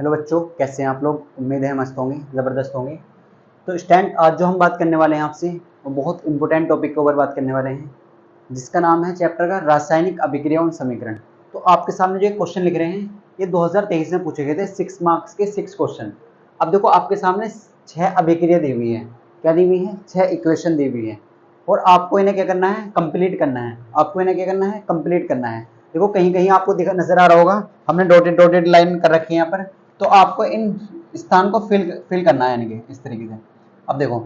Hello बच्चों, कैसे हैं आप लोग। उम्मीद है मस्त होंगे, ज़बरदस्त होंगे। तो स्टैंड आज जो हम बात करने वाले हैं आपसे वो बहुत इंपॉर्टेंट टॉपिक के ऊपर बात करने वाले हैं, जिसका नाम है चैप्टर का रासायनिक अभिक्रिया और समीकरण। तो आपके सामने जो एक क्वेश्चन लिख रहे हैं ये 2023 में पूछे गए थे 6 मार्क्स के 6 क्वेश्चन। अब देखो आपके सामने 6 अभिक्रिया दी हुई है। क्या दी हुई है? 6 इक्वेशन दी हुई है और आपको इन्हें क्या करना है? कंप्लीट करना है। आपको इन्हें क्या करना है? कंप्लीट करना है। देखो कहीं कहीं आपको दिखा नजर आ रहा होगा, हमने डॉटेड डॉटेड लाइन कर रखी है यहाँ पर। तो आपको इन स्थान को फिल करना है, यानी कि इस तरीके से। अब देखो,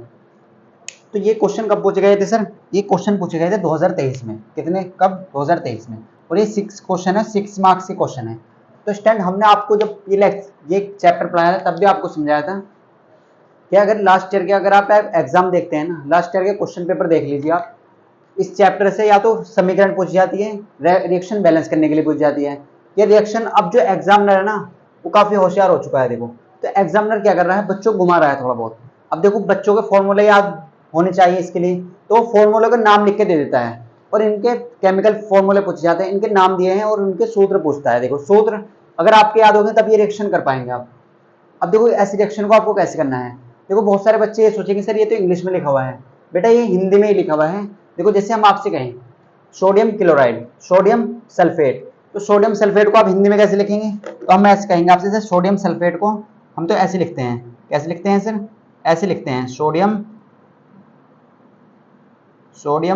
तो ये क्वेश्चन कब पूछे गए थे सर? ये क्वेश्चन पूछे गए थे 2023 में। कितने? कब? 2023 में। और ये 6 क्वेश्चन है, 6 मार्क्स के क्वेश्चन है। तो स्टैंड हमने आपको जब ये चैप्टर पढ़ाया था तब भी आपको समझाया था कि अगर लास्ट ईयर के अगर आप एग्जाम देखते हैं ना, लास्ट ईयर के क्वेश्चन पेपर देख लीजिए आप, इस चैप्टर से या तो समीकरण पूछ जाती है, रिएक्शन बैलेंस करने के लिए पूछ जाती है। ये रिएक्शन अब जो एग्जामिनर है ना वो काफी होशियार हो चुका है। देखो तो एग्जामिनर क्या कर रहा है? बच्चों को घुमा रहा है थोड़ा बहुत। अब देखो बच्चों के फॉर्मूले याद होने चाहिए इसके लिए, तो फॉर्मूले का नाम लिख के दे देता है और इनके केमिकल फॉर्मूले पूछे जाते हैं, इनके नाम दिए हैं और उनके सूत्र पूछता है। देखो सूत्र अगर आपके याद होंगे तब ये रिएक्शन कर पाएंगे आप। अब देखो ऐसी रिएक्शन को आपको कैसे करना है। देखो बहुत सारे बच्चे ये सोचेंगे सर ये तो इंग्लिश में लिखा हुआ है। बेटा ये हिंदी में ही लिखा हुआ है। देखो जैसे हम आपसे कहें सोडियम क्लोराइड, सोडियम सल्फेट, तो सोडियम सल्फेट को आप हिंदी में कैसे लिखेंगे? तो हम ऐसे कहेंगे आपसे सर सोडियम सल्फेट को हम तो ऐसे लिखते हैं। कैसे लिखते हैं सर? ऐसे लिखते हैं सोडियम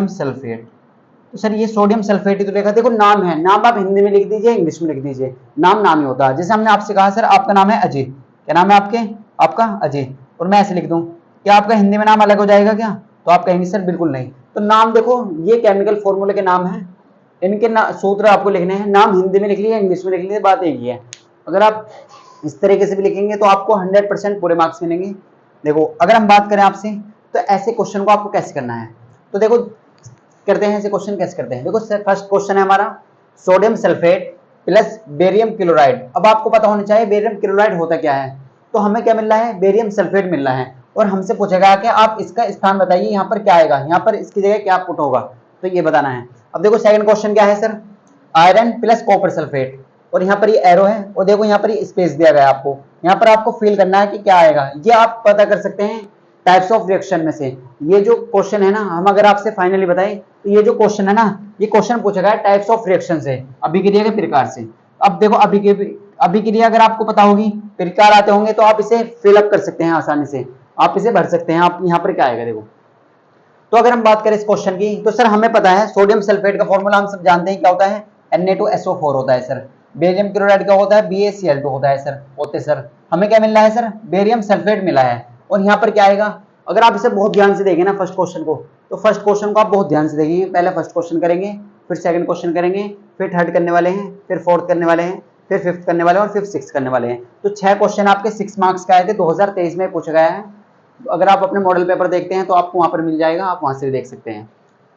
सल्फेट। तो सर ये सोडियम सल्फेट ही तो लिखा। देखो नाम है, नाम आप हिंदी में लिख दीजिए, इंग्लिश में लिख दीजिए, नाम नाम ही होता है। जैसे हमने आपसे कहा सर आपका नाम है अजय, क्या नाम है आपके? आपका अजय, और मैं ऐसे लिख दूं, क्या आपका हिंदी में नाम अलग हो जाएगा क्या? तो आप कहेंगे सर बिल्कुल नहीं। तो नाम देखो ये केमिकल फॉर्मूले के नाम है, इनके सूत्र आपको लिखने हैं। नाम हिंदी में लिख लिए, इंग्लिश में लिख लिए, बात एक ही है। अगर आप इस तरीके से भी लिखेंगे तो आपको 100% पूरे मार्क्स मिलेंगे। देखो अगर हम बात करें आपसे तो ऐसे क्वेश्चन को आपको कैसे करना है, तो देखो करते हैं ऐसे क्वेश्चन कैसे करते हैं। देखो फर्स्ट क्वेश्चन है हमारा sodium sulphate plus barium chloride. अब आपको पता होना चाहिए बेरियम क्लोराइड होता क्या है। तो हमें क्या मिल रहा है? बेरियम सल्फेट मिल रहा है और हमसे पूछेगा कि आप इसका स्थान बताइए, यहाँ पर क्या आएगा, यहाँ पर इसकी जगह क्या पुट होगा, तो ये बताना है। अब देखो सेकंड क्वेश्चन क्या है sir? Iron plus copper sulphate, और यहाँ पर ये एरो है और देखो यहाँ पर ये स्पेस दिया गया है आपको। यहाँ पर आपको फील करना है कि क्या आएगा, ये आप पता कर सकते हैं टाइप्स ऑफ रिएक्शन में से। ये जो क्वेश्चन है ना, हम अगर आपसे फाइनली बताएं तो ये जो क्वेश्चन है ना, ये क्वेश्चन पूछा गया है टाइप्स ऑफ रिएक्शन से, अभिक्रिया के प्रकार से। अब देखो अभिक्रिया अगर आपको पता होगी, प्रकार आते होंगे तो आप इसे फिलअप कर सकते हैं आसानी से, आप इसे भर सकते हैं। आप यहाँ पर क्या आएगा देखो। तो अगर हम बात करें इस क्वेश्चन की तो सर हमें पता है सोडियम सल्फेट का फॉर्मूला हम सब जानते हैं क्या होता है? Na2SO4 होता है सर। बेरियम क्लोराइड का होता है BaCl2 होता है सर। होते सर हमें क्या मिल रहा है सर? बेरियम सल्फेट मिला है और यहाँ पर क्या आएगा? अगर आप इसे बहुत ध्यान से देखें ना फर्स्ट क्वेश्चन को, तो फर्स्ट क्वेश्चन को आप बहुत ध्यान से देखेंगे। पहले फर्स्ट क्वेश्चन करेंगे, फिर सेकंड क्वेश्चन करेंगे, फिर थर्ड करने वाले हैं, फिर फोर्थ करने वाले हैं, फिर फिफ्थ करने वाले हैं और फिर सिक्स करने वाले हैं। तो 6 क्वेश्चन आपके 6 मार्क्स का आए थे, 2023 में पूछा गया है। अगर आप अपने मॉडल पेपर देखते हैं तो आपको वहां पर मिल जाएगा, आप वहां से भी देख सकते हैं।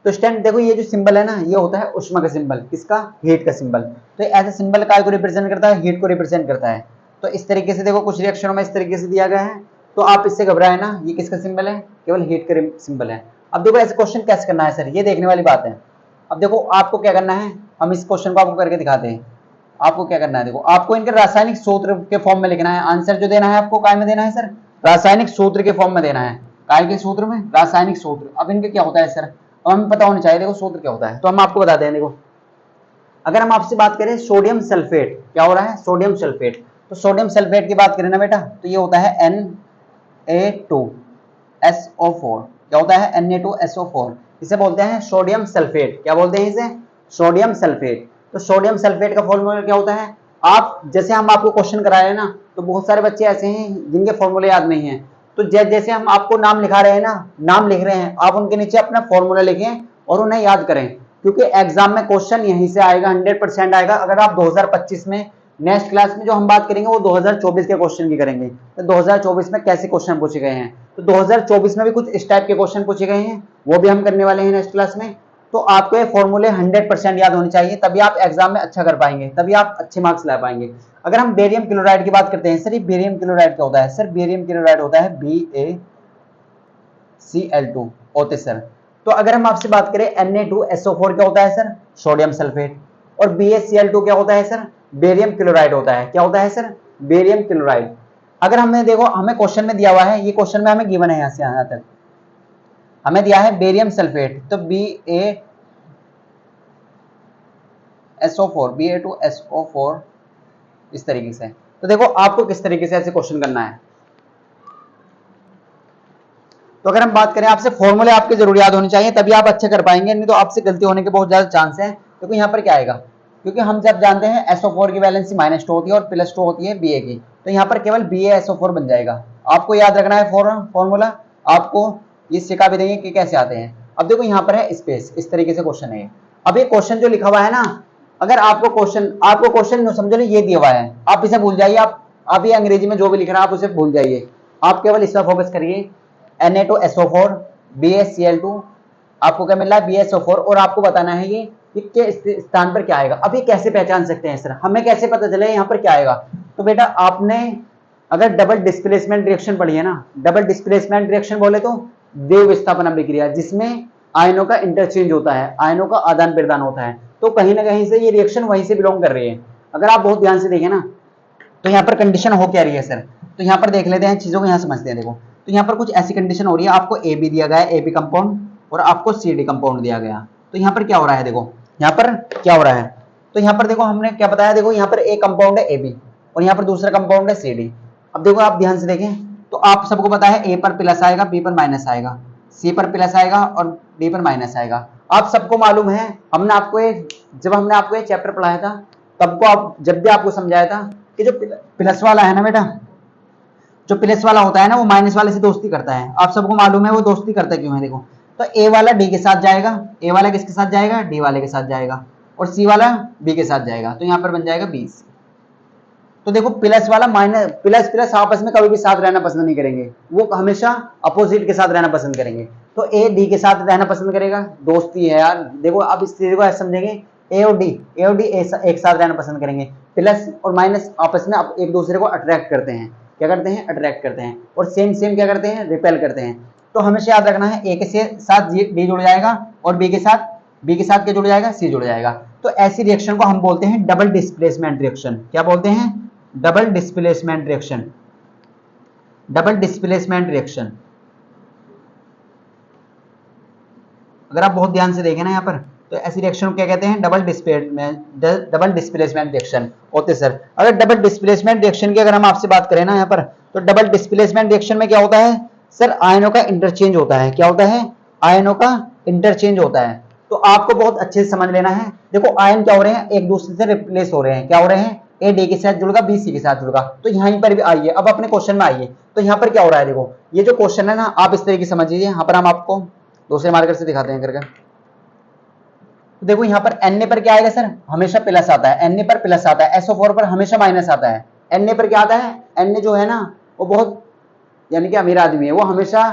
तो स्टैंड देखो ये जो सिंबल है ना, ये होता है उष्मा का सिंबल। किसका? हीट का सिंबल। तो ऐसा सिंबल काय को रिप्रेजेंट करता है? हीट को रिप्रेजेंट करता है। तो इस तरीके से देखो कुछ रिएक्शनों में इस तरीके से दिया गया है, तो आप इससे घबराए ना, ये किसका सिंबल है? केवल हीट का सिंबल है। अब देखो ऐसे क्वेश्चन कैसे करना है सर, ये देखने वाली बात है। अब देखो आपको क्या करना है, हम इस क्वेश्चन को आपको करके दिखाते हैं। आपको क्या करना है, देखो आपको इनके रासायनिक सूत्र के फॉर्म में लिखना है। आंसर जो देना है आपको काय में देना है सर? रासायनिक सूत्र के फॉर्म में देना है। काय के सूत्र में? रासायनिक सूत्र। अब इनके क्या होता है सर? अब हमें पता होना चाहिए देखो सूत्र क्या होता है, तो हम आपको बताते हैं। देखो अगर हम आपसे बात करें सोडियम सल्फेट, क्या हो रहा है? Sodium sulphate. तो सोडियम सल्फेट की बात करें ना बेटा, तो ये होता है Na2SO4। क्या होता है? Na2SO4। इसे बोलते हैं सोडियम सल्फेट। क्या बोलते हैं इसे? Sodium sulphate. तो सोडियम सल्फेट का फॉर्मूला क्या होता है? आप जैसे हम आपको क्वेश्चन कराए हैं ना, तो बहुत सारे बच्चे ऐसे हैं जिनके फॉर्मूले याद नहीं है। तो जैसे हम आपको नाम लिखा रहे हैं ना, नाम लिख रहे हैं, आप उनके नीचे अपना फॉर्मूला लिखें और उन्हें याद करें, क्योंकि एग्जाम में क्वेश्चन यहीं से आएगा, 100% आएगा। अगर आप 2025 में नेक्स्ट क्लास में जो हम बात करेंगे वो 2024 के क्वेश्चन की करेंगे, तो 2024 में कैसे क्वेश्चन पूछे गए हैं, तो 2024 में भी कुछ इस टाइप के क्वेश्चन पूछे गए हैं, वो भी हम करने वाले हैं नेक्स्ट क्लास में। तो आपको ये फॉर्मूले 100% याद होने चाहिए, तभी आप एग्जाम में अच्छा कर पाएंगे, तभी आप अच्छे मार्क्स ला पाएंगे। अगर हम बेरियम क्लोराइड की बात करते हैं सर, ये बेरियम क्लोराइड क्या होता है सर? बेरियम क्लोराइड होता है BaCl2 होते सर। तो अगर हम आपसे बात करें Na2SO4 क्या होता है सर? Sodium sulphate. और BaCl2 क्या होता है सर? बेरियम क्लोराइड होता है। क्या होता है सर? Barium chloride. अगर हमने देखो हमें क्वेश्चन में दिया हुआ है, ये क्वेश्चन में हमें गिवन है, यहां से यहां तक हमें दिया है बेरियम सल्फेट, तो BaSO4 Ba2SO4 इस तरीके से। तो देखो आपको किस तरीके से ऐसे क्वेश्चन करना है। तो अगर हम बात करें, आपसे फॉर्मूले आपके जरूर याद होने चाहिए, तभी आप अच्छे कर पाएंगे, नहीं तो आपसे गलती होने के बहुत ज्यादा चांस है। क्योंकि यहाँ पर क्या आएगा, क्योंकि हम जब जानते हैं SO4 की वैलेंसी -2 होती है और +2 होती है Ba की, तो यहाँ पर केवल BaSO4 बन जाएगा। आपको याद रखना है फॉर्मूला, आपको ये सिखा भी देंगे कि कैसे आते हैं। अब देखो यहाँ पर है स्पेस, इस तरीके से क्वेश्चन है। अब ये क्वेश्चन जो लिखा हुआ है ना, अगर आपको क्वेश्चन समझो नहीं, ये दिया हुआ है, आप इसे भूल जाइए। आप ये अंग्रेजी में जो भी लिख रहा है आप उसे भूल जाइए, आप केवल इस पर फोकस करिए। Na2SO4 BaCl2, आपको क्या मिल रहा है, BaSO4, और आपको बताना है ये के स्थान पर क्या आएगा। अब ये कैसे पहचान सकते हैं सर, हमें कैसे पता चले यहाँ पर क्या आएगा। तो बेटा आपने अगर डबल डिस्प्लेसमेंट रिएक्शन पढ़ी है ना, डबल डिस्प्लेसमेंट रिएक्शन बोले तो द्रव्य विस्थापन अभिक्रिया, जिसमें आयनों का इंटरचेंज होता है, आयनों का आदान प्रदान होता है। तो कहीं ना कहीं से ये रिएक्शन वहीं से बिलोंग कर रही है। अगर आप बहुत ध्यान से देखें ना, तो यहाँ पर कंडीशन हो क्या रही है सर, तो यहाँ पर देख लेते हैं, चीजों को यहाँ समझते हैं। देखो तो यहाँ पर कुछ ऐसी कंडीशन हो रही है, आपको AB दिया गया है, AB कंपाउंड, और आपको CD कंपाउंड दिया गया। तो यहाँ पर क्या हो रहा है, देखो यहाँ पर क्या हो रहा है, तो यहाँ पर देखो हमने क्या बताया, देखो यहाँ पर A कंपाउंड है AB, और यहाँ पर दूसरा कंपाउंड है CD। अब देखो आप ध्यान से देखें, तो आप सबको पता है A पर प्लस आएगा, B पर माइनस आएगा, C पर प्लस आएगा और D पर माइनस आएगा। आप सबको मालूम है, जब हमने आपको ये चैप्टर पढ़ाया था, तब को आप जब भी आपको समझाया था कि जो प्लस वाला है ना बेटा, जो प्लस वाला होता है ना, वो माइनस वाले से दोस्ती करता है। आप सबको मालूम है वो दोस्ती करता क्यों है। देखो तो A वाला D के साथ जाएगा, A वाला किसके साथ जाएगा, D वाले के साथ जाएगा, और C वाला B के साथ जाएगा, तो यहाँ पर बन जाएगा 20। तो देखो प्लस वाला माइनस, प्लस आपस में कभी भी साथ रहना पसंद नहीं करेंगे, वो हमेशा अपोजिट के साथ रहना पसंद करेंगे। तो A D के साथ रहना पसंद करेगा, दोस्ती है यार। देखो अब इस चीज को ऐसे समझेंगे, A और D एक साथ रहना पसंद करेंगे। प्लस और माइनस आपस में एक दूसरे को अट्रैक्ट करते हैं, क्या करते हैं, अट्रैक्ट करते हैं, और सेम क्या करते हैं, रिपेल करते हैं। तो हमेशा याद रखना है, A के साथ D जुड़ जाएगा, और B के साथ क्या जुड़ जाएगा, C जुड़ जाएगा। तो ऐसी रिएक्शन को हम बोलते हैं डबल डिस्प्लेसमेंट रिएक्शन। क्या बोलते हैं, double displacement reaction. Double displacement reaction, अगर आप बहुत ध्यान से देखें ना यहाँ पर, तो ऐसी रिएक्शन को क्या कहते हैं, डबल डिस्प्लेसमेंट रिएक्शन होते सर। अगर डबल डिस्प्लेसमेंट रिएक्शन की अगर हम आपसे बात करें ना यहाँ पर, तो डबल डिस्प्लेसमेंट रिएक्शन में क्या होता है सर, आयनों का इंटरचेंज होता है। क्या होता है, आयनों का इंटरचेंज होता है। तो आपको बहुत अच्छे से समझ लेना है। देखो आयन क्या हो रहे हैं, एक दूसरे से रिप्लेस हो रहे हैं। क्या हो रहे हैं, A D के साथ जुड़ेगा, B C के साथ जुड़ेगा। तो यहीं पर भी आइए, अब अपने क्वेश्चन में आइए, तो यहाँ पर क्या हो रहा है, देखो ये जो क्वेश्चन है ना, आप इस तरीके से समझ लीजिए। यहाँ पर हम आपको दूसरे मार्कर से दिखाते हैं करके। तो देखो यहाँ पर Na पर क्या आएगा सर, हमेशा प्लस आता है, Na पर प्लस आता है, SO4 पर हमेशा माइनस आता है। Na पर क्या आता है, Na जो है ना वो बहुत यानी कि अमीर आदमी है, वो हमेशा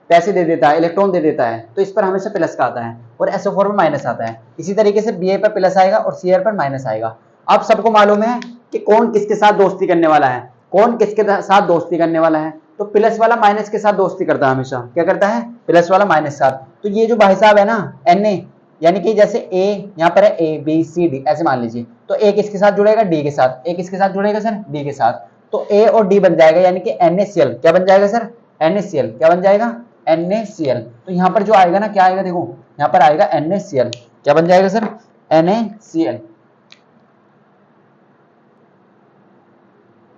पैसे दे देता है, इलेक्ट्रॉन दे देता है, तो इस पर हमेशा प्लस का आता है, और SO4 पर माइनस आता है। इसी तरीके से Ba पर प्लस आएगा और Cr पर माइनस आएगा। आप सबको मालूम है कि कौन किसके साथ दोस्ती करने वाला है, कौन किसके साथ दोस्ती करने वाला है। तो प्लस वाला माइनस के साथ दोस्ती करता है, हमेशा क्या करता है, प्लस वाला माइनस साथ। तो ये जो भाई साहब है ना Na, यानी कि जैसे A यहाँ पर है, A B C D ऐसे मान लीजिए, तो A किसके साथ जुड़ेगा, D के साथ। A किसके साथ जुड़ेगा सर, D के साथ। तो A और D बन जाएगा, यानी कि NaCl क्या बन जाएगा सर, NaCl क्या बन जाएगा, NaCl। तो यहाँ पर जो आएगा ना, क्या आएगा, देखो यहाँ पर आएगा NaCl, क्या बन जाएगा सर, NaCl।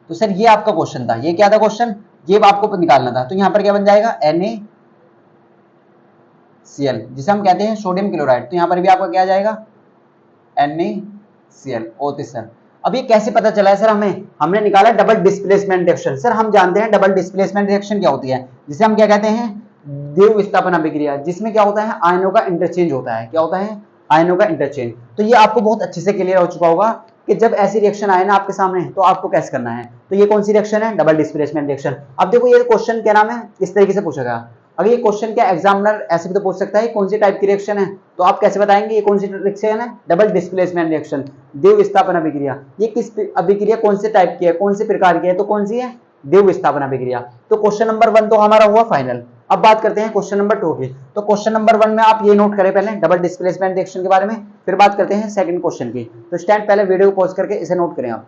तो सर ये आपका क्वेश्चन था, ये क्या था क्वेश्चन, ये आपको निकालना था। तो यहाँ पर क्या बन जाएगा, NaCl, जिसे हम कहते हैं सोडियम क्लोराइड। तो यहाँ पर भी आपका क्या आ जाएगा, NaCl ओते सर। अब ये कैसे पता चला है सर, हमने निकाला डबल डिस्प्लेसमेंट रिएक्शन। सर हम जानते हैं डबल डिस्प्लेसमेंट रिएक्शन क्या होती है, जिसे हम क्या कहते हैं, द्रव्य विस्थापन अभिक्रिया, जिसमें क्या होता है, आयनों का इंटरचेंज होता है। क्या होता है, आयनों का इंटरचेंज। तो ये आपको बहुत अच्छे से क्लियर हो चुका होगा कि जब ऐसी रिएक्शन आए ना आपके सामने, तो आपको कैसे करना है। तो ये कौन सी रिएक्शन है, डबल डिस्प्लेसमेंट रिएक्शन। अब देखो ये क्वेश्चन क्या नाम है, इस तरीके से पूछा गया। अगर ये क्वेश्चन क्या एग्जामिनर ऐसे भी तो पूछ सकता है कौन सी टाइप की रिएक्शन है, तो आप कैसे बताएंगे ये कौन सी रिएक्शन है, डबल डिस्प्लेसमेंट रिएक्शन, द्रव्य विस्थापन अभिक्रिया। ये किस अभिक्रिया कौन से टाइप की है, कौन से प्रकार की है, तो कौन सी है, द्रव्य विस्थापन अभिक्रिया। तो क्वेश्चन नंबर 1 तो हमारा हुआ फाइनल। अब बात करते हैं क्वेश्चन नंबर 2 की। तो क्वेश्चन नंबर 1 में आप ये नोट करें पहले डबल डिस्प्लेसमेंट रिएक्शन के बारे में, फिर बात करते हैं सेकंड क्वेश्चन की। तो स्टैंड पहले वीडियो को पॉज करके इसे नोट करें आप।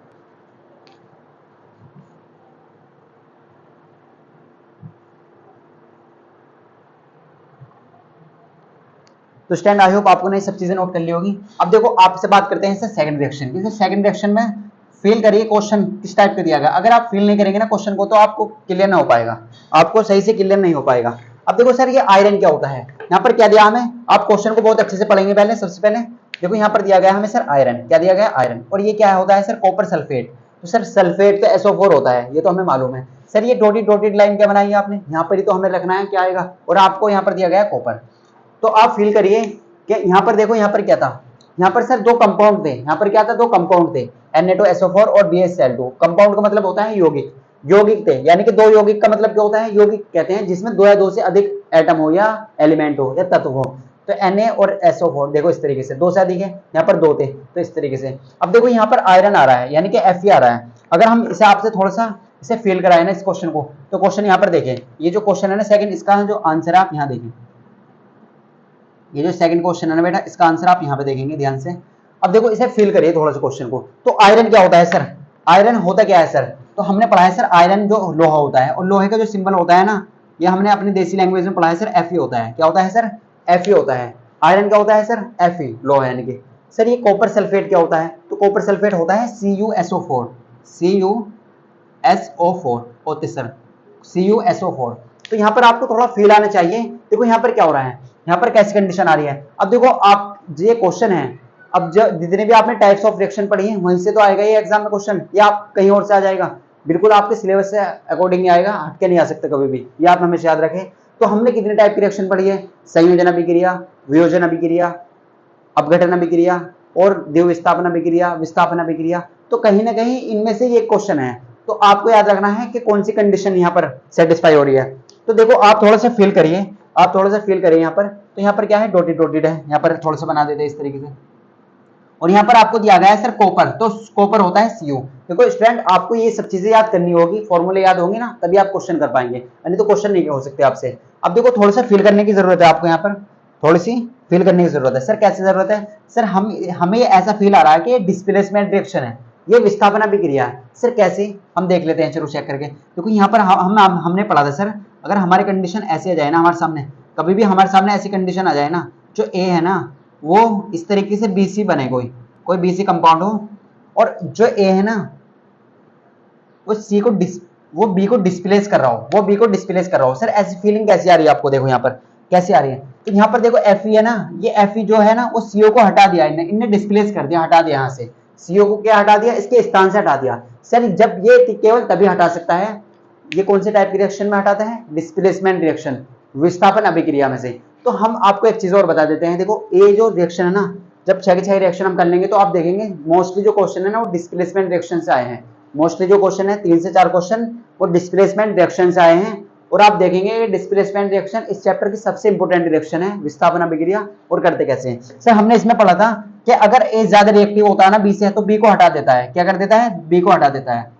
तो स्टैंड आई होप आपको ने सब चीजें नोट कर ली होगी। अब देखो आपसे बात करते हैं सर सेकंड रिएक्शन की। सेकंड रिएक्शन में फील करिए क्वेश्चन किस टाइप का दिया गया। अगर आप फील नहीं करेंगे ना क्वेश्चन को तो आपको क्लियर ना हो पाएगा, आपको सही से क्लियर नहीं हो पाएगा। अब देखो सर ये आयरन क्या होता है, यहाँ पर क्या दिया हमें, आप क्वेश्चन को बहुत अच्छे से पढ़ेंगे। पहले सबसे पहले देखो यहाँ पर दिया गया हमें सर आयरन, क्या दिया गया आयरन, और ये क्या होता है सर कॉपर सल्फेट। तो सर सल्फेट तो SO4 होता है, ये तो हमें मालूम है। सर ये डॉटेड डॉटेड लाइन क्या बनाई है आपने, यहाँ पर ही तो हमें रखना है क्या आएगा, और आपको यहाँ पर दिया गया है कॉपर। तो आप फील करिए कि यहाँ पर देखो यहाँ पर क्या था, यहाँ पर सर दो कंपाउंड थे, यहाँ पर क्या था दो कंपाउंड थे Na2SO4 और BaCl2। कंपाउंड का मतलब होता है यौगिक, यौगिक थे यानी कि दो यौगिक का मतलब क्या होता है, यौगिक कहते हैं जिसमें दो या दो से अधिक एटम हो या एलिमेंट हो या तत्व हो। तो Na और SO4 देखो इस तरीके से, दो से अधिक है, यहाँ पर दो थे तो इस तरीके से। अब देखो यहाँ पर आयरन आ रहा है यानी कि Fe आ रहा है। अगर हम इसे आपसे थोड़ा सा इसे फील कराए ना इस क्वेश्चन को, तो क्वेश्चन यहाँ पर देखें, ये जो क्वेश्चन है ना सेकंड, इसका जो आंसर है आप यहाँ देखें, ये जो सेकंड क्वेश्चन है ना बेटा, इसका आंसर आप यहाँ पे देखेंगे ध्यान से। अब देखो इसे फील करिए थोड़ा सा क्वेश्चन को। तो आयरन क्या होता है सर, आयरन होता क्या है सर, तो हमने पढ़ा है सर आयरन जो लोहा होता है, और लोहे का जो सिंबल होता है ना, ये हमने अपनी देसी लैंग्वेज में पढ़ा है सर Fe होता है। क्या होता है सर, Fe होता है। आयरन क्या होता है सर, Fe लोहा यानी कि। सर ये कॉपर सल्फेट क्या होता है, तो कॉपर सल्फेट होता है CuSO4, CuSO4 होते सर, CuSO4। तो यहाँ पर आपको थोड़ा फील आना चाहिए। देखो यहाँ पर क्या हो रहा है, यहाँ पर कैसी कंडीशन आ रही है। अब देखो आप ये क्वेश्चन है, अब जितने भी आपने टाइप्स ऑफ रिएक्शन पढ़ी है वहीं से तो आएगा ये एग्जाम में क्वेश्चन, या आप कहीं और से आ जाएगा, बिल्कुल आपके सिलेबस से अकॉर्डिंग ही आएगा, हट के नहीं आ सकता कभी भी, ये आप हमेशा याद रखें। तो हमने कितने टाइप की रिएक्शन पढ़ी है, संयोजन अभिक्रिया, वियोजन अभिक्रिया, अपघटन अभिक्रिया और द्विव विस्थापन अभिक्रिया, विस्थापन अभिक्रिया। तो कहीं ना कहीं इनमें से ये क्वेश्चन है, तो आपको याद रखना है कि कौन सी कंडीशन यहाँ पर सेटिस्फाई हो रही है। तो देखो आप थोड़ा सा फील करिए, आप थोड़ा सा फील करिए यहाँ पर। तो यहाँ पर क्या है, डॉटेड डॉटेड है, यहाँ पर थोड़ा सा बना देते हैं इस तरीके से। और यहाँ पर आपको दिया गया है सर कॉपर, तो कॉपर होता है Cu। देखो स्टूडेंट आपको ये सब चीजें याद करनी होगी, फॉर्मूले याद होंगे ना तभी आप क्वेश्चन कर पाएंगे, नहीं तो क्वेश्चन नहीं हो सकते आपसे। अब देखो थोड़ा सा फील करने की जरूरत है आपको, यहाँ पर थोड़ी सी फील करने की जरूरत है। सर कैसे जरूरत है, सर हमें ऐसा फील आ रहा है कि डिस्प्लेसमेंट रिएक्शन है, ये विस्थापन अभिक्रिया है। सर कैसे, हम देख लेते हैं चलो चेक करके। देखो यहाँ पर हमने पढ़ा था सर, अगर हमारी कंडीशन ऐसे आ जाए ना हमारे सामने, कभी भी हमारे सामने ऐसी कंडीशन आ जाए ना, जो ए है ना वो इस तरीके से BC बने, कोई BC कंपाउंड हो, और जो ए है ना वो बी को डिस्प्लेस कर रहा हो, वो बी को डिस्प्लेस कर रहा हो। सर ऐसी फीलिंग कैसी आ रही है आपको, देखो यहाँ पर कैसे आ रही है। तो यहाँ पर देखो Fe है ना, ये Fe जो है ना वो CO को हटा दिया, इनने डिस्प्लेस कर दिया, हटा दिया यहाँ से। CO को क्या हटा दिया, इसके स्थान से हटा दिया। सर जब ये केवल तभी हटा सकता है, ये कौन से टाइप की रिएक्शन में हटाता है, डिस्प्लेसमेंट रिएक्शन, विस्थापन अभिक्रिया में से। तो हम आपको एक चीज और बता देते हैं, देखो ये जो रिएक्शन है ना, जब 6 के 6 रिएक्शन हम कर लेंगे तो आप देखेंगे मोस्टली जो क्वेश्चन है ना वो डिस्प्लेसमेंट रिएक्शन से आए हैं। मोस्टली जो क्वेश्चन है 3 से 4 क्वेश्चन वो डिस्प्लेसमेंट रिएक्शन से आए हैं। और आप देखेंगे डिस्प्लेसमेंट रिएक्शन इस चैप्टर की सबसे इंपॉर्टेंट रिएक्शन है, विस्थापन अभिक्रिया। और करते कैसे हैं सर, हमने इसमें पढ़ा था कि अगर ए ज्यादा रिएक्टिव होता है ना बी से, तो बी को हटा देता है। क्या कर देता है, बी को हटा देता है।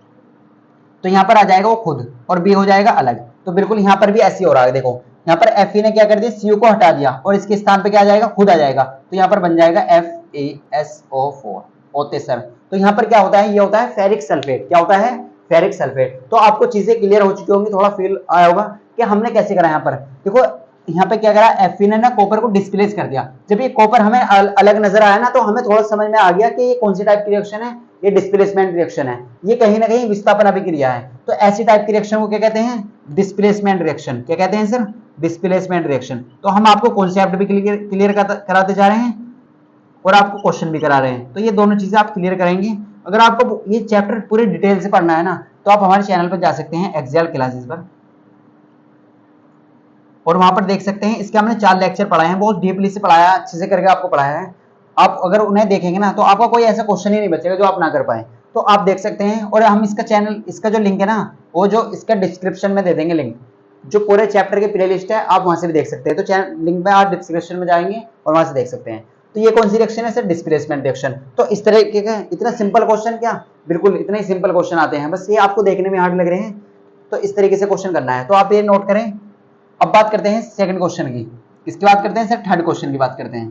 तो यहाँ पर आ जाएगा वो खुद और बी हो जाएगा अलग। तो बिल्कुल यहाँ पर भी ऐसे हो रहा है, देखो यहाँ पर Fe ने क्या कर दिया, Cu को हटा दिया और इसके स्थान पे क्या आ जाएगा, खुद आ जाएगा। तो यहाँ पर बन जाएगा FeSO4 होते सर। तो यहाँ पर क्या होता है, ये होता है फेरिक सल्फेट। क्या होता है, फेरिक सल्फेट। तो आपको चीजें क्लियर हो चुकी होंगी, थोड़ा फील आया होगा कि हमने कैसे करा। यहाँ पर देखो यहाँ पे क्या करा, Fe ने ना कॉपर को डिस्प्लेस कर दिया। जब ये कॉपर हमें अलग नजर आया ना, तो हमें थोड़ा समझ में आ गया कि ये कौन सी टाइप की रिएक्शन है, ये डिस्प्लेसमेंट रिएक्शन है, ये कहीं ना कहीं विस्थापन अभिक्रिया है। तो ऐसी टाइप की रिएक्शन को क्या कहते हैं, डिस्प्लेसमेंट रिएक्शन। क्या कहते हैं सर, डिस्प्लेसमेंट रिएक्शन। तो हम आपको कॉन्सेप्ट भी क्लियर कराते जा रहे हैं और आपको क्वेश्चन भी करा रहे हैं, तो ये दोनों चीजें आप क्लियर करेंगे। अगर आपको ये चैप्टर पूरे डिटेल से पढ़ना है ना, तो आप हमारे चैनल पर जा सकते हैं एक्सेल क्लासेस पर, और वहां पर देख सकते हैं। इसके हमने 4 लेक्चर पढ़ाए हैं, बहुत डीपली से पढ़ाया, अच्छे से करके आपको पढ़ाया है। आप अगर उन्हें देखेंगे ना, तो आपका कोई ऐसा क्वेश्चन ही नहीं बचेगा जो आप ना कर पाए। तो आप देख सकते हैं। और हम इसका चैनल, इसका जो लिंक है ना, वो जो इसका डिस्क्रिप्शन में दे देंगे लिंक, जो पूरे चैप्टर की प्ले लिस्ट है, आप वहां से भी देख सकते हैं। तो चैनल लिंक में आप डिस्क्रिप्शन में जाएंगे और वहां से देख सकते हैं। तो ये कौन सी रिएक्शन है सर, डिस्प्लेसमेंट रिएक्शन। तो इस तरह के इतना सिंपल क्वेश्चन, क्या बिल्कुल इतने ही सिंपल क्वेश्चन आते हैं, बस ये आपको देखने में हार्ड लग रहे हैं, तो इस तरीके से क्वेश्चन करना है। तो आप ये नोट करें। अब बात करते हैं सेकंड क्वेश्चन की, इसकी बात करते हैं सर, थर्ड क्वेश्चन की बात करते हैं।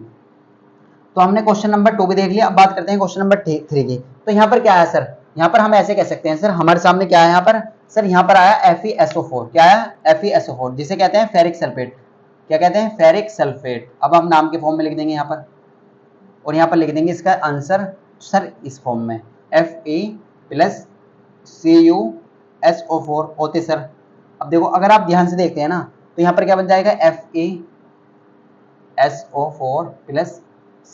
तो हमने क्वेश्चन नंबर 2 भी देख लिया, अब बात करते हैं क्वेश्चन नंबर 3 की। तो यहाँ पर क्या है सर, यहाँ पर हम ऐसे कह सकते हैं सर, हमारे सामने क्या है यहाँ पर सर, यहाँ पर आया FeSO4। क्या है, FeSO4, जिसे कहते हैं फेरिक सल्फेट। क्या कहते हैं, फेरिक सल्फेट। अब हम नाम के फॉर्म में लिख देंगे यहाँ पर, और यहाँ पर लिख देंगे इसका आंसर सर इस फॉर्म में Fe+CuSO4 होते सर। अब देखो अगर आप ध्यान से देखते हैं ना तो यहाँ पर क्या बन जाएगा FeSO4 प्लस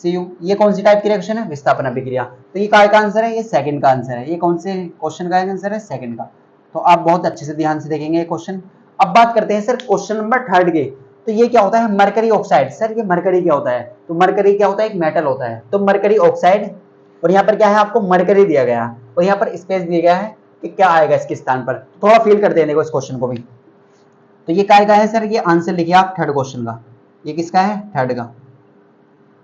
Cu। ये कौन सी टाइप की रिएक्शन है, विस्थापन अभिक्रिया। तो ये काय का आंसर है, ये सेकंड का आंसर है। ये कौन से क्वेश्चन का आंसर है, सेकंड का। तो आप बहुत अच्छे से ध्यान से देखेंगे ये क्वेश्चन। अब बात करते हैं सर क्वेश्चन नंबर थर्ड के। तो ये क्या होता है, मरकरी ऑक्साइड। सर ये मरकरी क्या होता है, तो मरकरी क्या होता है, एक मेटल होता है। तो मरकरी ऑक्साइड, और यहाँ पर क्या है, आपको मरकरी दिया गया और यहाँ पर स्पेस दिया गया है कि क्या आएगा इसके स्थान पर। थोड़ा फील करते हैं देखो इस क्वेश्चन को भी। तो ये काय का है सर, ये आंसर लिखिए आप थर्ड क्वेश्चन का। ये किसका है, थर्ड का।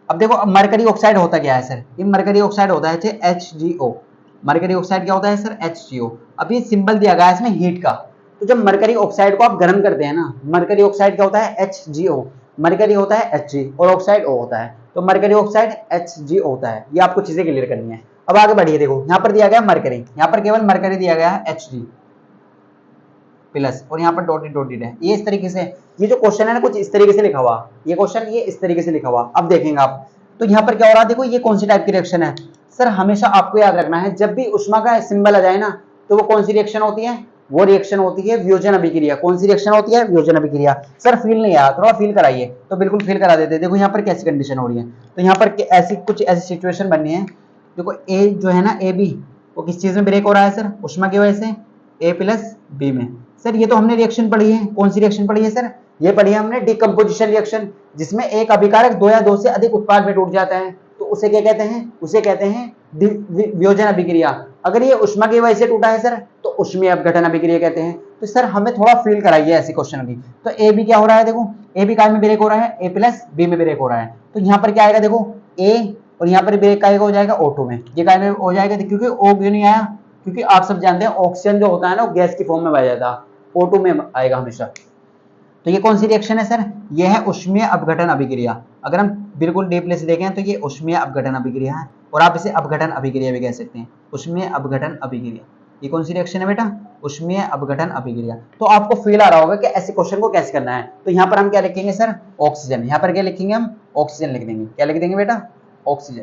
अब देखो मरकरी ऑक्साइड होता क्या है सर, ये मरकरी ऑक्साइड होता है HgO। मरकरी ऑक्साइड क्या होता है सर, HgO। अब ये सिंबल दिया गया है इसमें हीट का। तो जब मरकरी ऑक्साइड को आप गर्म करते हैं ना, मरकरी ऑक्साइड क्या होता है, HgO। मरकरी होता है Hg और ऑक्साइड O होता है। तो मरकरी ऑक्साइड Hg होता है। ये आपको चीजें क्लियर करनी है। अब आगे बढ़िए, देखो यहाँ पर दिया गया मरकरी, यहाँ पर केवल मरकरी दिया गया है Hg प्लस, और यहाँ पर डॉटेड डॉटेड है। ये इस तरीके से, ये जो क्वेश्चन है ना कुछ इस तरीके से लिखा हुआ, ये क्वेश्चन ये इस तरीके से लिखा हुआ। अब देखेंगे आप तो यहाँ पर क्या हो रहा है, देखो ये कौन सी टाइप की रिएक्शन है। सर हमेशा आपको याद रखना है, जब भी उष्मा का सिंबल आ जाए ना तो वो कौन सी रिएक्शन होती है, वो रिएक्शन होती है वियोजन अभिक्रिया। कौन सी रिएक्शन होती है, वियोजन अभिक्रिया। सर फील नहीं आया, थोड़ा फील कराइए। तो बिल्कुल फील करा देते। देखो यहाँ पर कैसी कंडीशन हो रही है, तो यहाँ पर ऐसी कुछ ऐसी सिचुएशन बननी है। देखो ए जो है ना, ए बी, वो किस चीज में ब्रेक हो रहा है सर, उष्मा की वजह से, A+B में। सर ये तो हमने रिएक्शन पढ़ी है, कौन सी रिएक्शन पढ़ी है सर, ये पढ़ी है हमने डिकम्पोजिशन रिएक्शन, जिसमें एक अभिकारक दो या दो से अधिक उत्पाद में टूट जाता है। तो उसे क्या कहते हैं, उसे कहते हैं वियोजन अभिक्रिया। अगर ये उष्मा की वजह से टूटा है सर तो उष्मीय अपघटन अभिक्रिया कहते हैं। तो सर हमें थोड़ा फील कराइए ऐसे क्वेश्चन की। तो ए बी क्या हो रहा है, देखो ए बी काय में ब्रेक हो रहा है, A+B में ब्रेक हो रहा है। तो यहाँ पर क्या आएगा, देखो ए, और यहाँ पर ब्रेक का हो जाएगा O2 में। ये काय में हो जाएगा, क्योंकि O क्यों नहीं आया, क्योंकि आप सब जानते हैं ऑक्सीजन जो होता है ना वो गैस की फॉर्म में पाया जाता है, O2 में आएगा हमेशा। तो ये कौन सी रिएक्शन है सर, ये है उष्मीय अपघटन अभिक्रिया। अगर हम बिल्कुल डीपली से देखें तो ये उष्मीय अपघटन अभिक्रिया है, और आप इसे अपघटन अभिक्रिया भी कह सकते हैं, उष्मीय अपघटन अभिक्रिया। ये कौन सी रिएक्शन है बेटा, उष्मीय अपघटन अभिक्रिया। तो आपको फील आ रहा होगा कि ऐसे क्वेश्चन को कैसे करना है। तो यहाँ पर हम क्या लिखेंगे सर, ऑक्सीजन। यहाँ पर क्या लिखेंगे हम, ऑक्सीजन लिख देंगे। क्या लिख देंगे बेटा, ऑक्सीजन।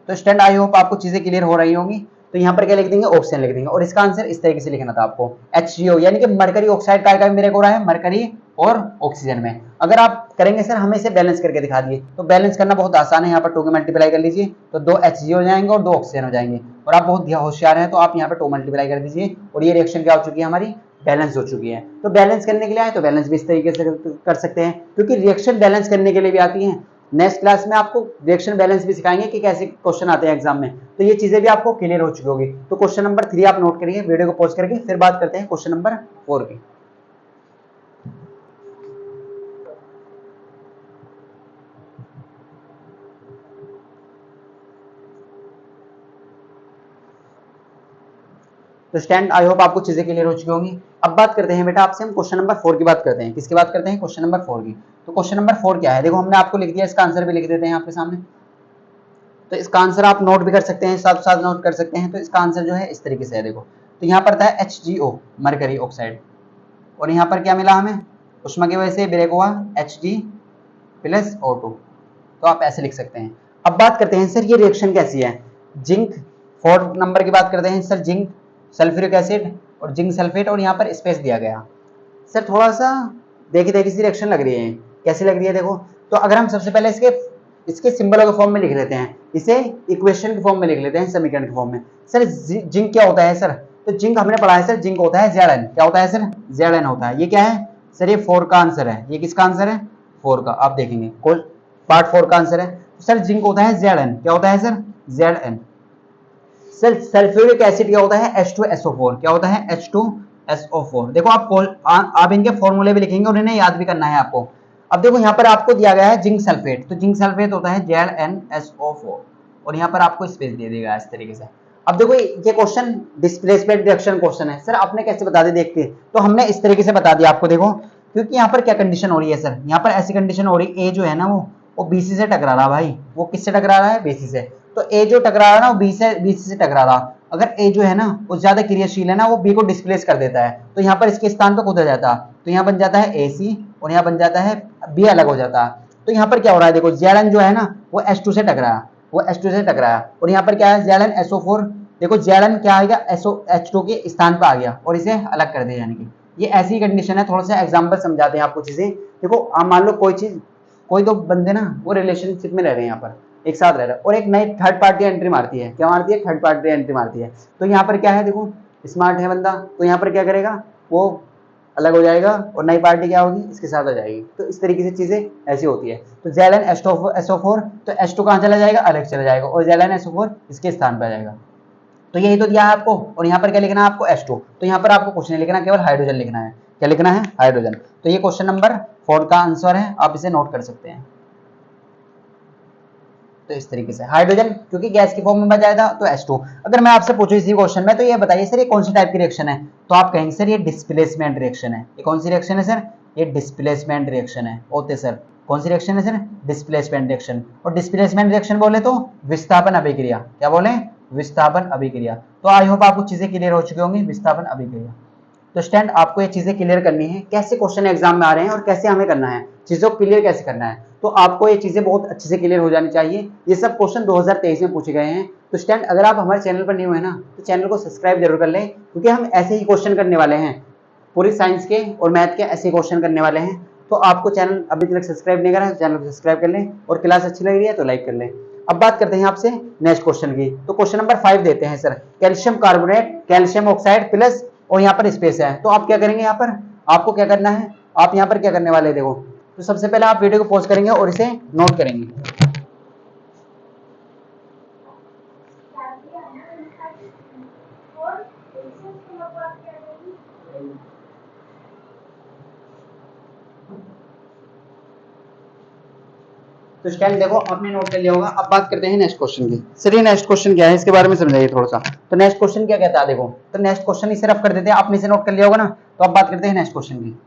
तो स्टैंड आई होप आपको चीजें क्लियर हो रही होंगी। तो यहाँ पर क्या लिख देंगे, ऑक्सीजन लिख देंगे, और इसका आंसर इस तरीके से लिखना था आपको HgO, यानी कि मरकरी ऑक्साइड का ब्रेक हो रहा है मरकरी और ऑक्सीजन में। अगर आप करेंगे सर, हमें इसे बैलेंस करके दिखा दिए, तो बैलेंस करना बहुत आसान है। यहाँ पर 2 के मल्टीप्लाई कर लीजिए तो 2 HgO हो जाएंगे और 2 ऑक्सीजन हो जाएंगे। और आप बहुत होशियार हैं तो आप यहाँ पर 2 मल्टीप्लाई कर दीजिए, और ये रिएक्शन क्या हो चुकी है हमारी, बैलेंस हो चुकी है। तो बैलेंस करने के लिए आए तो बैलेंस भी इस तरीके से कर सकते हैं, क्योंकि रिएक्शन बैलेंस करने के लिए भी आती है। नेक्स्ट क्लास में आपको रिएक्शन बैलेंस भी सिखाएंगे कि कैसे क्वेश्चन आते हैं एग्जाम में। तो ये चीजें भी आपको क्लियर हो चुकी होगी। तो क्वेश्चन नंबर 3 आप नोट करिए, वीडियो को पॉज करके फिर बात करते हैं क्वेश्चन नंबर 4 की। तो स्टैंड आई होप आपको चीजें क्लियर हो चुकी होंगी। अब बात करते हैं बेटा आपसे हम क्वेश्चन नंबर 4 की बात करते हैं। किसकी बात करते हैं, क्वेश्चन नंबर 4 की। तो क्वेश्चन नंबर 4 क्या है, देखो हमने आपको लिख दिया, इसका आंसर भी लिख देते हैं आपके सामने। तो इसका आंसर आप नोट भी कर सकते हैं, साथ साथ नोट कर सकते हैं। तो इसका आंसर जो है इस तरीके से है, देखो तो यहाँ पर था HgO मरकरी ऑक्साइड, और यहाँ पर क्या मिला हमें, उष्मा की वजह से ब्रेक हुआ Hg+O2। तो आप ऐसे लिख सकते हैं। अब बात करते हैं सर ये रिएक्शन कैसी है, जिंक 4 नंबर की बात करते हैं सर, जिंक सल्फ्यूरिक एसिड और जिंक सल्फेट, और यहाँ पर स्पेस दिया गया। सर थोड़ा सा देखी सी रिएक्शन लग रही है, कैसी लग रही है देखो। तो अगर हम सबसे पहले इसके सिंबलों के फॉर्म में लिख लेते हैं, इसे इक्वेशन के फॉर्म में लिख लेते हैं, समीकरण के फॉर्म में। सर जिंक क्या होता है सर, तो जिंक हमने पढ़ा है सर, जिंक होता है Zn। क्या होता है सर, Zn होता है। ये क्या है सर, ये 4 का आंसर है। ये किसका आंसर है, 4 का। आप देखेंगे पार्ट 4 का आंसर है। सर जिंक होता है Zn। क्या होता है sir, Zn। Sir sulphuric acid क्या होता है, H2SO4। क्या होता है, H2SO4। देखो आप इनके फॉर्मूले भी लिखेंगे और इन्हें याद भी करना है आपको। अब देखो यहाँ पर आपको दिया गया है जिंक सल्फेट, तो जिंक सल्फेट होता है ZnSO4, और यहाँ पर आपको स्पेस दे देगा इस तरीके से। अब देखो ये क्वेश्चन डिस्प्लेसमेंट रिएक्शन क्वेश्चन है। सर आपने कैसे बता दी देखते, तो हमने इस तरीके से बता दिया आपको। देखो क्योंकि यहाँ पर क्या कंडीशन हो रही है सर, यहाँ पर ऐसी कंडीशन हो रही है, ए जो है ना वो BC से टकरा रहा भाई। वो किससे टकरा रहा है, BC से। तो ए जो टकरा रहा है ना वो BC से टकरा रहा। अगर ए जो है ना वो ज्यादा क्रियाशील है ना, वो बी को डिस्प्लेस कर देता है, तो यहाँ पर इसके स्थान पर खुद आ जाता तो यहाँ बन जाता है AC और यहाँ बन जाता है B अलग हो जाता है। तो यहाँ पर क्या हो रहा है, देखो Zn जो है ना वो H2 से टकराया, वो H2 से टकराया, और यहाँ पर क्या है ZnSO4, देखो Zn क्या आएगा H2 के स्थान पर आ गया और इसे अलग कर दिया। यानी कि ये ऐसी कंडीशन है। थोड़ा सा एग्जांपल समझाते हैं आपको चीजें। देखो आप मान लो कोई दो बंदे ना वो रिलेशनशिप में रह रहे हैं, यहाँ पर एक साथ रह रहे हैं, और एक नई थर्ड पार्टी एंट्री मारती है। क्या मारती है? थर्ड पार्टी एंट्री मारती है। तो यहाँ पर क्या है, देखो स्मार्ट है बंदा, तो यहाँ पर क्या करेगा, वो अलग हो जाएगा और नई पार्टी क्या होगी, इसके साथ हो जाएगी। तो इस तरीके से चीजें ऐसी होती है। तो ZnSO4 तो H2 कहाँ चला जाएगा, अलग चला जाएगा, और ZnSO4 इसके स्थान पर आ जाएगा। तो यही तो दिया है आपको। और यहाँ पर क्या लिखना है आपको, H2। तो यहाँ पर आपको कुछ नहीं लिखना, केवल हाइड्रोजन लिखना है। क्या लिखना है? हाइड्रोजन। तो ये क्वेश्चन नंबर 4 का आंसर है, आप इसे नोट कर सकते हैं। तो इस तरीके से हाइड्रोजन क्योंकि गैस की फॉर्म में बचाया था तो H2। अगर मैं आपसे पूछूं इसी क्वेश्चन में, तो ये बताइए सर ये कौन सी टाइप की रिएक्शन है, तो आप कहेंगे सर ये डिस्प्लेसमेंट रिएक्शन है। ये कौन सी रिएक्शन है सर? ये डिस्प्लेसमेंट रिएक्शन है। ओके सर, कौन सी रिएक्शन है सर? Displacement reaction. और डिस्प्लेसमेंट रिएक्शन बोले तो विस्थापन अभिक्रिया। क्या बोले? विस्थापन अभिक्रिया। तो आई होप आपको चीजें क्लियर हो चुकी होंगी, विस्थापन अभिक्रिया। तो स्टूडेंट आपको ये चीजें क्लियर करनी है, कैसे क्वेश्चन एग्जाम में आ रहे हैं और कैसे हमें करना है, चीजों को क्लियर कैसे करना है। तो आपको ये चीजें बहुत अच्छे से क्लियर हो जानी चाहिए। ये सब क्वेश्चन 2023 में पूछे गए हैं। तो स्टूडेंट अगर आप हमारे चैनल पर न्यू है ना, तो चैनल को सब्सक्राइब जरूर कर लें, क्योंकि हम ऐसे ही क्वेश्चन करने वाले हैं, पूरी साइंस के और मैथ के ऐसे क्वेश्चन करने वाले हैं। तो आपको चैनल अभी तक सब्सक्राइब नहीं करा है तो चैनल को सब्सक्राइब कर लें, और क्लास अच्छी लग रही है तो लाइक कर लें। अब बात करते हैं आपसे नेक्स्ट क्वेश्चन की। तो क्वेश्चन नंबर 5 देते हैं sir, calcium carbonate, calcium oxide plus, और यहाँ पर स्पेस है। तो आप क्या करेंगे, यहाँ पर आपको क्या करना है, आप यहाँ पर क्या करने वाले हैं, देखो। तो सबसे पहले आप वीडियो को पॉज करेंगे और इसे नोट करेंगे। तो स्टैंड देखो आपने नोट कर लिया होगा। अब बात करते हैं नेक्स्ट क्वेश्चन की। सर ये नेक्स्ट क्वेश्चन क्या है, इसके बारे में समझाइए थोड़ा सा। तो नेक्स्ट क्वेश्चन क्या कहता है, देखो। तो नेक्स्ट क्वेश्चन इसे रफ कर देते हैं, आपने इसे नोट कर लिया होगा ना। तो अब बात करते हैं नेक्स्ट क्वेश्चन की।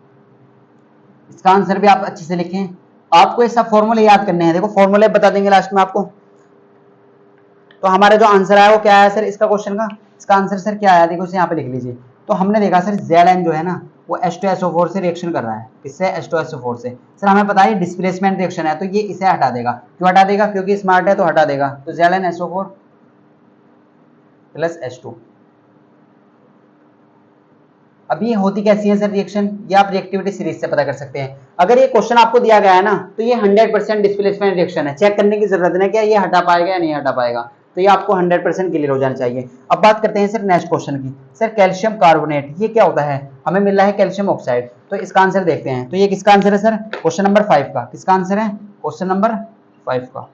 इसका आंसर भी आप अच्छे से लिखें। आपको ये सब फॉर्मूले याद करने हैं, देखो फॉर्मूले बता देंगे लास्ट में आपको। तो हमारा जो आंसर है वो क्या है सर इसका क्वेश्चन का, इसका आंसर सर क्या आया, देखो इसे यहाँ पे लिख लीजिए। तो हमने देखा सर Zn जो है ना वो H2SO4 से रिएक्शन कर रहा है। किससे? H2SO4 से। सर हमें पता है डिस्प्लेसमेंट रिएक्शन है, तो ये इसे हटा देगा। क्यों हटा देगा? क्योंकि स्मार्ट है तो हटा देगा। तो ZnSO4 प्लस H2। अब ये होती कैसी है सर रिएक्शन, ये आप रिएक्टिविटी सीरीज से पता कर सकते हैं। अगर ये क्वेश्चन आपको दिया गया है ना, तो ये 100% डिस्प्लेसमेंट रिएक्शन है, चेक करने की जरूरत नहीं क्या ये हटा पाएगा या नहीं हटा पाएगा। तो ये आपको 100% क्लियर हो जाना चाहिए। अब बात करते हैं सर नेक्स्ट क्वेश्चन की। सर कैल्शियम कार्बोनेट ये क्या होता है, हमें मिल रहा है कैल्शियम ऑक्साइड। तो इसका आंसर देखते हैं। तो ये किसका आंसर है सर? क्वेश्चन नंबर 5 का। किसका आंसर है? क्वेश्चन नंबर 5 का।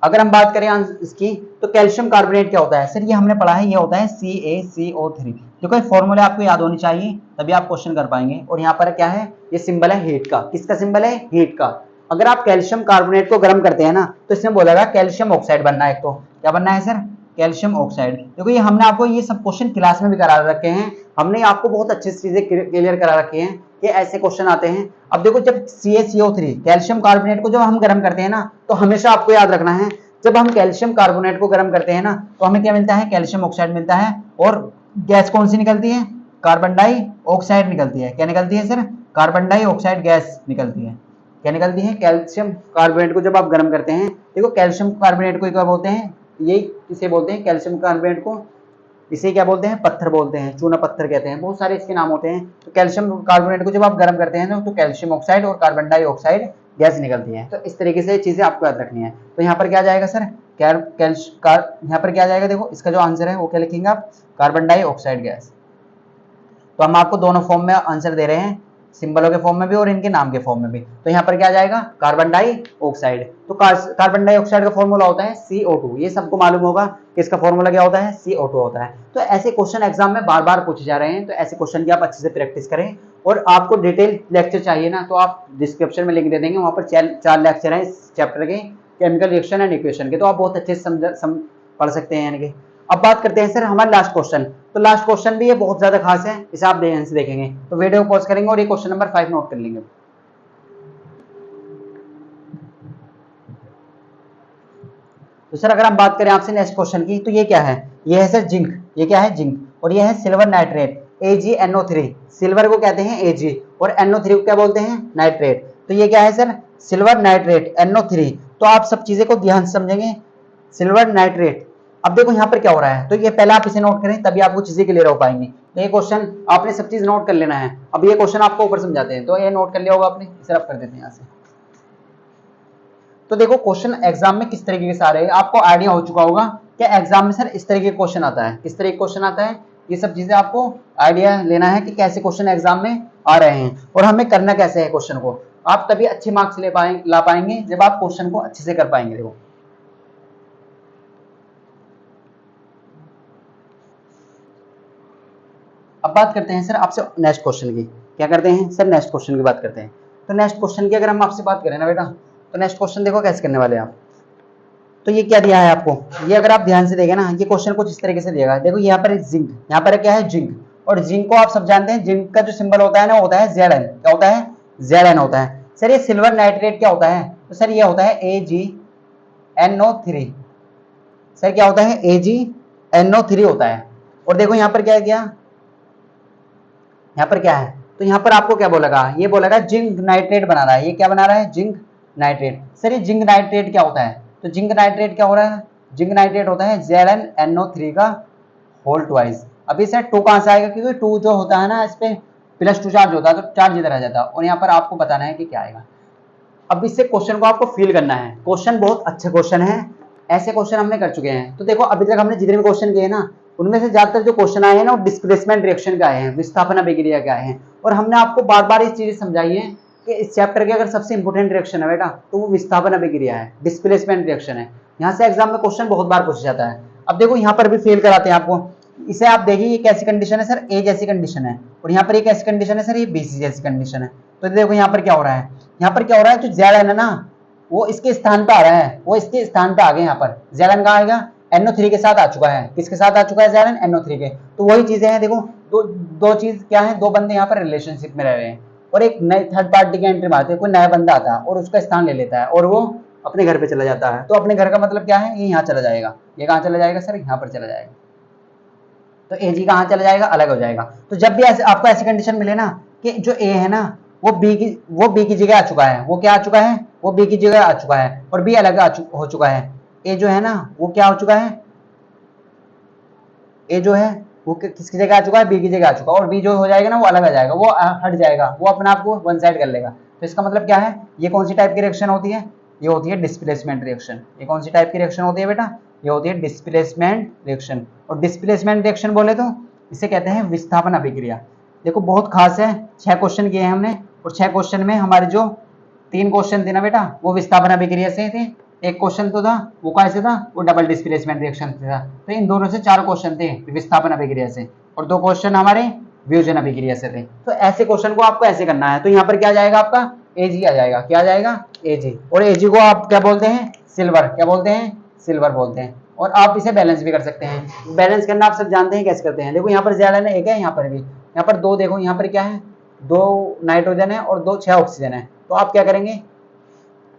अगर हम बात करें इसकी, तो कैल्शियम कार्बोनेट क्या होता है सर? ये हमने पढ़ा है, ये होता है CaCO3। देखो ये फॉर्मूला आपको याद होनी चाहिए, तभी आप क्वेश्चन कर पाएंगे। और यहाँ पर क्या है, ये सिंबल है हीट का। किसका सिंबल है? हीट का। अगर आप कैल्शियम कार्बोनेट को गर्म करते हैं ना, तो इसमें बोलेगा कैल्शियम ऑक्साइड बनना है। एक तो क्या बनना है सर? Calcium oxide. देखो ये हमने आपको ये सब क्वेश्चन क्लास में भी करा रखे हैं, हमने आपको बहुत अच्छी चीजें क्लियर करा रखी हैं कि ऐसे क्वेश्चन आते हैं। अब देखो जब CaCO3 कैल्शियम कार्बोनेट को जब हम गर्म करते हैं ना, तो हमेशा आपको याद रखना है जब हम कैल्शियम कार्बोनेट को गर्म करते हैं ना, तो हमें क्या मिलता है? कैल्शियम ऑक्साइड मिलता है। और गैस कौन सी निकलती है? कार्बन डाइऑक्साइड निकलती है। क्या निकलती है सर? कार्बन डाइऑक्साइड गैस निकलती है। क्या निकलती है? कैल्शियम कार्बोनेट को जब आप गर्म करते हैं, देखो कैल्शियम कार्बोनेट को क्या बोलते हैं, ये किसे बोलते हैं? कैल्शियम कार्बोनेट को इसे क्या बोलते हैं? पत्थर बोलते हैं, चूना पत्थर कहते हैं, बहुत सारे इसके नाम होते हैं। तो कैल्शियम कार्बोनेट को जब आप गर्म करते हैं तो कैल्शियम ऑक्साइड और कार्बन डाइऑक्साइड गैस निकलती है। तो इस तरीके से चीजें आपको याद रखनी है। तो यहाँ पर क्या जाएगा सर? यहाँ पर क्या जाएगा, देखो इसका जो आंसर है वो क्या लिखेंगे आप? Carbon dioxide gas. तो हम आपको दोनों फॉर्म में आंसर दे रहे हैं, सिंबलों के फॉर्म में भी और इनके नाम के फॉर्म में भी। तो यहाँ पर क्या जाएगा? Carbon dioxide. तो कार्बन डाइऑक्साइड का फॉर्मूला होता है CO2। ये सबको मालूम होगा कि इसका फॉर्मूला क्या होता है? CO2 होता है। तो ऐसे क्वेश्चन एग्जाम में बार बार पूछे जा रहे हैं, तो ऐसे क्वेश्चन की आप अच्छे से प्रैक्टिस करें। और आपको डिटेल लेक्चर चाहिए ना, तो आप डिस्क्रिप्शन में लिंक दे देंगे, वहां पर 4 लेक्चर हैं इस चैप्टर के, केमिकल रिएक्शन एंड इक्वेशन के। तो आप बहुत अच्छे से पढ़ सकते हैं यानी कि। अब बात करते हैं सर हमारा लास्ट क्वेश्चन। तो लास्ट क्वेश्चन भी ये बहुत ज्यादा खास है, इसे आप ध्यान से देखेंगे। तो वीडियो को पॉज करेंगे और ये क्वेश्चन नंबर 5 नोट कर लेंगे। तो सर अगर हम बात करें आपसे नेक्स्ट क्वेश्चन की, तो ये क्या है? ये है सर जिंक। ये क्या है? जिंक। और ये है सिल्वर नाइट्रेट AgNO3, सिल्वर को कहते हैं Ag और NO3 को क्या बोलते हैं, नाइट्रेट। तो ये क्या है सर, सिल्वर नाइट्रेट NO3। तो आप सब चीजें को ध्यान से समझेंगे, सिल्वर नाइट्रेट। अब देखो यहाँ पर क्या हो रहा है, तो ये पहले आप इसे नोट करें तभी आपको चीजें क्लियर हो पाएंगी। तो ये क्वेश्चन आपने सब चीज नोट कर लेना है। अब ये क्वेश्चन आपको ऊपर समझाते हैं, तो ये नोट कर लिया होगा आपने, इसे आप कर देते हैं यहाँ से। तो देखो क्वेश्चन एग्जाम में किस तरीके से आ रहे हैं, आपको आइडिया हो चुका होगा कि एग्जाम में सर इस तरीके का क्वेश्चन आता है, किस तरीके का क्वेश्चन आता है, ये सब चीजें आपको आइडिया लेना है कि कैसे क्वेश्चन एग्जाम में आ रहे हैं और हमें करना कैसे है क्वेश्चन को। आप तभी अच्छे मार्क्स ला पाएंगे जब आप क्वेश्चन को अच्छे से कर पाएंगे। देखो अब बात करते हैं सर आपसे नेक्स्ट क्वेश्चन की। क्या करते हैं सर, नेक्स्ट क्वेश्चन की बात करते हैं। तो नेक्स्ट क्वेश्चन की अगर हम आपसे बात करें ना बेटा, तो नेक्स्ट क्वेश्चन देखो कैसे करने वाले हैं आप। तो ये क्या दिया है आपको, ये अगर आप ध्यान से देखें ना, ये क्वेश्चन कुछ इस तरीके से दिया। देखो यहाँ पर जिंक, यहाँ पर क्या है जिंक, और जिंक को आप सब जानते हैं, जिंक का जो सिंबल होता है ना होता है Zn। क्या होता है, Zn होता है। सर ये सिल्वर नाइट्रेट क्या होता है, तो सर ये होता है AgNO3। सर क्या होता है, AgNO3 होता है। और देखो यहाँ पर क्या किया, यहाँ पर क्या है, तो यहाँ पर आपको क्या बोलेगा, ये बोलेगा जिंक नाइट्रेट बना रहा है। ये क्या बना रहा है, जिंक नाइट्रेट। सर ये जिंक नाइट्रेट क्या होता है, तो जिंक नाइट्रेट क्या हो रहा है, जिंक नाइट्रेट होता है ZnNO3 का होल ट्वाइस। अभी सर 2 कहां से आएगा, क्योंकि 2 जो होता है ना इस पे +2 चार्ज होता है, तो चार्ज इधर आ जाता है। और यहाँ पर आपको बताना है कि क्या आएगा। अब इससे क्वेश्चन को आपको फील करना है। क्वेश्चन बहुत अच्छे क्वेश्चन है, ऐसे क्वेश्चन हमने कर चुके हैं। तो देखो अभी तक हमने जितने भी क्वेश्चन किए ना, उनमें से ज्यादातर जो क्वेश्चन आए हैं ना वो डिस्प्लेसमेंट रिएक्शन के आए हैं, विस्थापन अभिक्रिया के आए हैं। और हमने आपको बार बार इस चीज समझाई है कि इस चैप्टर के अगर सबसे इंपोर्टेंट रिएक्शन है बेटा, तो वो विस्थापन अभिक्रिया है, डिस्प्लेसमेंट रिएक्शन है। यहाँ से एग्जाम में क्वेश्चन बहुत बार पूछा जाता है। अब देखो यहाँ पर भी फेल कराते हैं आपको। इसे आप देखिए, ये कैसी कंडीशन है सर, ए जैसी कंडीशन है, और यहाँ पर ये कैसी कंडीशन है सर, ये BC जैसी कंडीशन है। तो देखो यहाँ पर क्या हो रहा है, यहाँ पर क्या हो रहा है, जो Zn है ना वो इसके स्थान पे आ रहा है, वो इसके स्थान पे आ गए। यहाँ पर Zn कहाँ आएगा, NO3 के साथ आ चुका है। किसके साथ आ चुका है, Zn NO3 के। तो वही चीजें हैं, देखो दो चीज क्या है, 2 बंदे यहाँ पर रिलेशनशिप में रह रहे हैं और एक नए थर्ड पार्टी के एंट्री मारते हैं, कोई नया बंदा आता है और उसका स्थान ले लेता है और वो अपने घर पे चला जाता है। तो अपने घर का मतलब क्या है, ये यहाँ चला जाएगा। ये कहाँ चला जाएगा सर, यहाँ पर चला जाएगा। तो Ag कहाँ चला जाएगा, अलग हो जाएगा। तो जब भी ऐसे आपको ऐसी कंडीशन मिले ना कि जो A है ना वो B की जगह आ चुका है, वो क्या आ चुका है, वो B की जगह आ चुका है, और B अलग हो चुका है। A जो है ना वो क्या हो चुका है, A जो है वो किसकी जगह आ चुका है, B की जगह आ चुका है। और B जो हो जाएगा ना वो अलग आ जाएगा, वो हट जाएगा, वो अपने आप को वन साइड कर लेगा। तो इसका मतलब क्या है, ये कौन सी टाइप की रिएक्शन होती है, ये होती है डिस्प्लेसमेंट रिएक्शन। ये कौन सी टाइप की रिएक्शन होती है बेटा, ये होती है डिस्प्लेसमेंट रिएक्शन। और डिस्प्लेसमेंट रिएक्शन बोले तो इसे कहते हैं विस्थापन अभिक्रिया। देखो बहुत खास है, 6 क्वेश्चन किए हैं हमने, और 6 क्वेश्चन में हमारे जो 3 क्वेश्चन थे ना बेटा वो विस्थापन अभिक्रिया से थे। एक क्वेश्चन तो था वो कैसे था, वो डबल डिस्प्लेसमेंट रिएक्शन से था। तो इन दोनों से 4 क्वेश्चन थे विस्थापन अभिक्रिया से, और 2 क्वेश्चन हमारे वियोजन अभिक्रिया से थे। तो ऐसे क्वेश्चन को आपको ऐसे करना है। तो यहाँ पर क्या आ जाएगा आपका, Ag आ जाएगा। क्या आ जाएगा, Ag। और Ag को आप क्या बोलते हैं, सिल्वर। क्या बोलते हैं, सिल्वर बोलते हैं। और आप इसे बैलेंस भी कर सकते हैं। बैलेंस करना आप सब जानते हैं कैसे करते हैं। देखो यहाँ पर Zn एक है, यहाँ पर भी, यहाँ पर 2, देखो यहाँ पर क्या है, 2 नाइट्रोजन है और 6 ऑक्सीजन है। तो आप क्या करेंगे,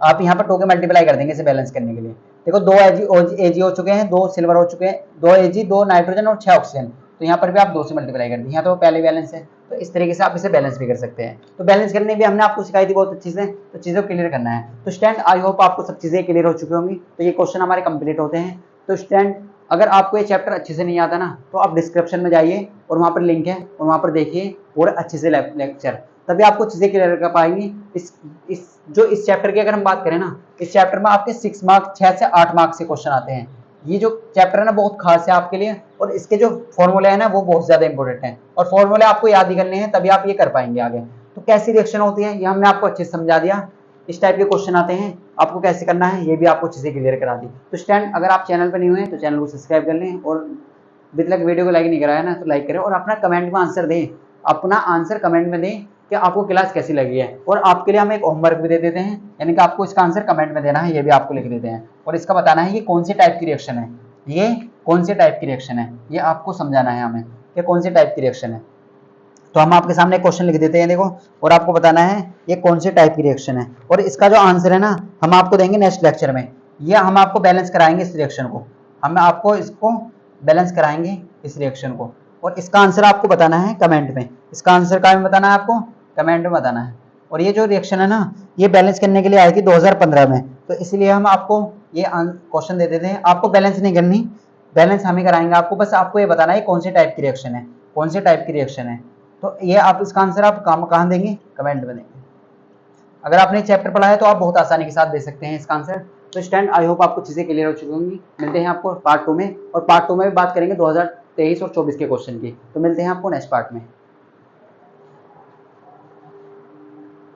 आप यहाँ पर 2 के मल्टीप्लाई कर देंगे इसे बैलेंस करने के लिए। देखो 2 Ag हो चुके हैं, 2 सिल्वर हो चुके हैं, 2 Ag, 2 नाइट्रोजन और 6 ऑक्सीजन। तो यहाँ पर भी आप 2 से मल्टीप्लाई कर दें, यहाँ तो पहले बैलेंस है। तो इस तरीके से आप इसे बैलेंस भी कर सकते हैं। तो बैलेंस करने भी हमने आपको सिखाई थी बहुत अच्छी से, तो चीज़ों को क्लियर करना है। तो स्टैंड आई होप आपको सब चीज़ें क्लियर हो चुकी होंगी। तो ये क्वेश्चन हमारे कंप्लीट होते हैं। तो स्टैंड अगर आपको ये चैप्टर अच्छे से नहीं आता ना, तो आप डिस्क्रिप्शन में जाइए और वहाँ पर लिंक है, और वहाँ पर देखिए और अच्छे से लेक्चर, तभी आपको चीज़ें क्लियर कर पाएंगी। इस चैप्टर की अगर हम बात करें ना, इस चैप्टर में आपके 6 मार्क्स 6 से 8 मार्क्स के क्वेश्चन आते हैं। ये जो चैप्टर है ना बहुत खास है आपके लिए, और इसके जो फॉर्मूले हैं ना वो बहुत ज़्यादा इंपॉर्टेंट हैं, और फॉर्मूले आपको याद ही करने हैं, तभी आप ये कर पाएंगे आगे। तो कैसी रिएक्शन होती है ये हमने आपको अच्छे से समझा दिया। इस टाइप के क्वेश्चन आते हैं, आपको कैसे करना है ये भी आपको चीज़ें क्लियर करा दी। तो स्टैंड अगर आप चैनल पर नहीं हुए तो चैनल को सब्सक्राइब कर लें, और अभी तक वीडियो को लाइक नहीं कराया ना तो लाइक करें, और अपना कमेंट में आंसर दें, अपना आंसर कमेंट में दें कि आपको क्लास कैसी लगी है। और आपके लिए हम एक होमवर्क भी दे देते हैं, यानी कि आपको इसका आंसर कमेंट में देना है, ये भी आपको लिख देते हैं, और इसका बताना है कि कौन सी टाइप की रिएक्शन है, ये कौन से टाइप की रिएक्शन है, ये आपको समझाना है हमें कि कौन से टाइप की रिएक्शन है। तो हम आपके सामने क्वेश्चन लिख देते हैं, देखो, और आपको बताना है ये कौन से टाइप की रिएक्शन है, और इसका जो आंसर है ना हम आपको देंगे नेक्स्ट लेक्चर में। ये हम आपको बैलेंस कराएंगे इस रिएक्शन को, हम आपको इसको बैलेंस कराएंगे इस रिएक्शन को। और इसका आंसर आपको बताना है कमेंट में। इसका आंसर कहाँ में बताना है आपको? कमेंट में बताना है। और ये जो रिएक्शन है ना, ये बैलेंस करने के लिए आई थी 2015 में, तो इसलिए हम आपको ये क्वेश्चन दे देते हैं। आपको बैलेंस नहीं करनी, बैलेंस हम ही कराएंगे आपको, बस आपको ये बताना है कौन से टाइप की रिएक्शन है, कौन से टाइप की रिएक्शन है। तो ये आप इसका आंसर आप कहाँ देंगे? कमेंट में देंगे। अगर आपने चैप्टर पढ़ा है तो आप बहुत आसानी के साथ दे सकते हैं इसका आंसर। तो स्टूडेंट, आई होप आपको चीजें क्लियर हो चुकी होंगी। मिलते हैं आपको पार्ट 2 में, और पार्ट 2 में भी बात करेंगे 2023 और 24 के क्वेश्चन की। तो मिलते हैं आपको नेक्स्ट पार्ट में।